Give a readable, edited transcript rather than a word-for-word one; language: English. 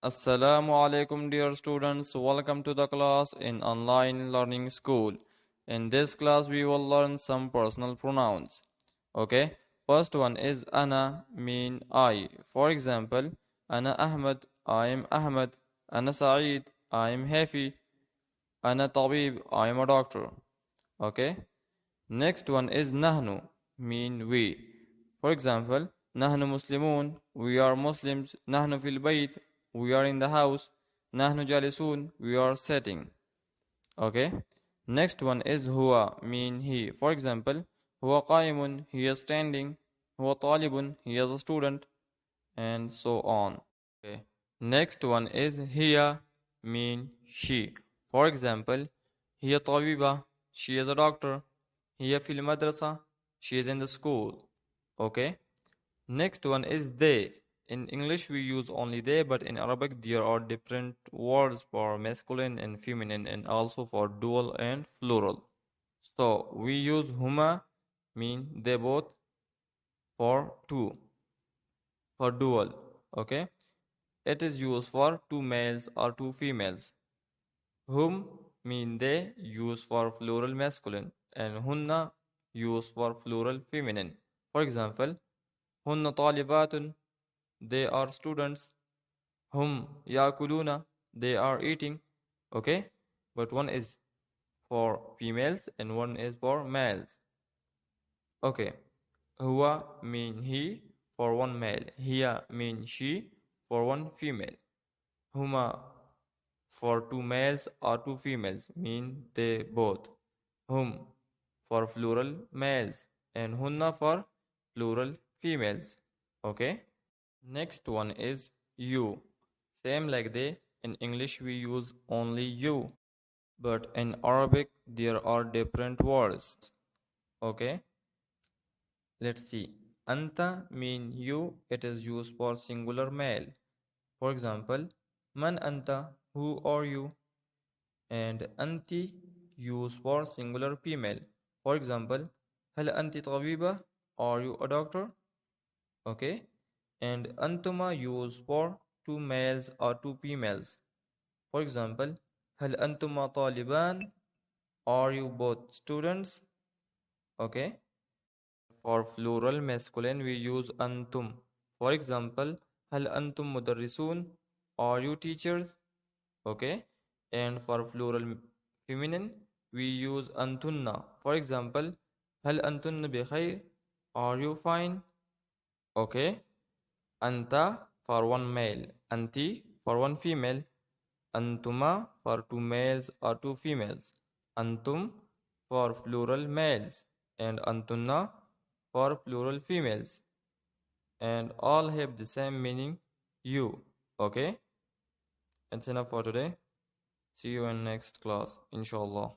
Assalamu alaikum dear students, welcome to the class in online learning school. In this class we will learn some personal pronouns. Okay, first one is ana, mean I. For example, ana Ahmed, I am Ahmed. Ana Saeed, I am happy. Ana Tabib, I am a doctor. Okay, next one is nahnu, mean we. For example, nahnu muslimun, we are Muslims. Nahnu fil bayt, we are in the house. Nahnu jalisun, we are sitting. Okay, next one is huwa, mean he. For example, huwa qaimun, he is standing. Huwa talibun, he is a student, and so on. Okay, next one is hiya, mean she. For example, hiya tabiba, she is a doctor. Hiya fil madrasa, she is in the school. Okay, next one is they. In English we use only they, but in Arabic there are different words for masculine and feminine, and also for dual and plural. So we use huma, mean they both, for two, for dual. Okay, it is used for two males or two females. Hum, mean they, used for plural masculine, and hunna, used for plural feminine. For example, hunna talibatun, they are students. Hum yakuluna, they are eating. Okay, but one is for females and one is for males. Okay, huwa mean he for one male. Hiya mean she for one female. Huma for two males or two females mean they both. Hum for plural males and hunna for plural females. Okay, next one is you. Same like they, in English we use only you, but in Arabic there are different words. Okay, let's see. Anta mean you, it is used for singular male. For example, man anta, who are you? And anti used for singular female. For example, hal anti tabiba, are you a doctor? Okay, and antuma used for two males or two females. For example, هل أنتما طالبان? Are you both students? Okay. For plural masculine, we use antum. For example, هل أنتم مدرسون? Are you teachers? Okay. And for plural feminine, we use antunna. For example, هل أنتن بخير? Are you fine? Okay. Anta for one male. Anti for one female. Antuma for two males or two females. Antum for plural males. And antunna for plural females. And all have the same meaning, you. Okay? That's enough for today. See you in next class, inshallah.